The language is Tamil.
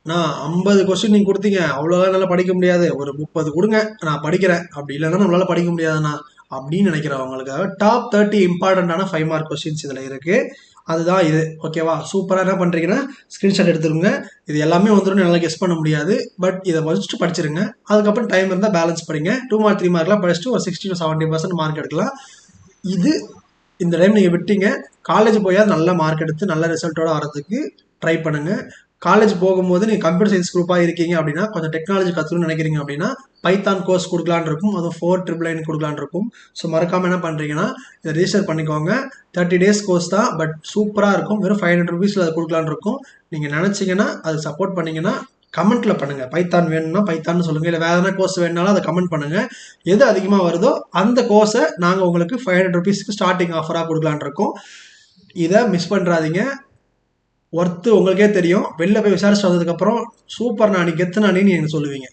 நான் 50 கொஸ்டின் நீங்கள் கொடுத்தீங்க, அவ்வளோதான் என்னால் படிக்க முடியாது, ஒரு 30 கொடுங்க நான் படிக்கிறேன், அப்படி இல்லைன்னா நம்மளால படிக்க முடியாதுண்ணா அப்படின்னு நினைக்கிறவங்களுக்காக டாப் 30 இம்பார்ட்டண்ட்டான 5 மார்க் கொஸ்டின்ஸ் இதில் இருக்குது. அதுதான் இது. ஓகேவா? சூப்பராக என்ன பண்ணுறீங்கன்னா ஸ்க்ரீன்ஷாட் எடுத்துருங்க. இது எல்லாமே வந்துடும் என்னால் கெஸ் பண்ண முடியாது, பட் இதை ஃபஸ்ட்டு படிச்சிருங்க. அதுக்கப்புறம் டைம் இருந்தால் பேலன்ஸ் படிங்க. 2 மார்க் 3 மார்க்லாம் படிச்சுட்டு ஒரு 60 to 70% மார்க் எடுக்கலாம். இது இந்த டைம் நீங்கள் விட்டீங்க. காலேஜ் போயால் நல்ல மார்க் எடுத்து நல்ல ரிசல்ட்டோட வரதுக்கு ட்ரை பண்ணுங்கள். காலேஜ் போகும்போது நீங்கள் கம்ப்யூட்டர் சயின்ஸ் குரூப்பாக இருக்கீங்க அப்படின்னா, கொஞ்சம் டெக்னாலஜி கற்றுக்கணும்னு நினைக்கிறீங்க அப்படின்னா, பைத்தான் கோர்ஸ் கொடுக்கலான்னு இருக்கும். அதுவும் 499 கொடுக்கலான்னு இருக்கும். ஸோ மறக்காமல் என்ன பண்ணுறீங்கன்னா, இதை ரிஜிஸ்டர் பண்ணிக்கோங்க. 30 days கோர்ஸ் தான், பட் சூப்பராக இருக்கும். வெறும் 500 rupeesல அதை கொடுக்கலான்னு இருக்கும். நீங்கள் நினச்சிங்கன்னா அது சப்போர்ட் பண்ணிங்கன்னா கமெண்ட்டில் பண்ணுங்கள். பைத்தான் வேணும்னா பைத்தான்னு சொல்லுங்கள், இல்லை வேறு எதனா கோர்ஸ் வேணுனாலும் அதை கமெண்ட் பண்ணுங்கள். எது அதிகமாக வருதோ அந்த கோர்ஸை நாங்கள் உங்களுக்கு 500 rupeesக்கு ஸ்டார்டிங் ஆஃபராக கொடுக்கலான் இருக்கோம். இதை மிஸ் பண்ணுறாதீங்க. ஒர்த்து உங்களுக்கே தெரியும். வெளில போய் விசாரிச்சு வந்ததுக்கப்புறம் சூப்பர் நானி கெத்து நானின்னு எனக்கு சொல்லுவீங்க.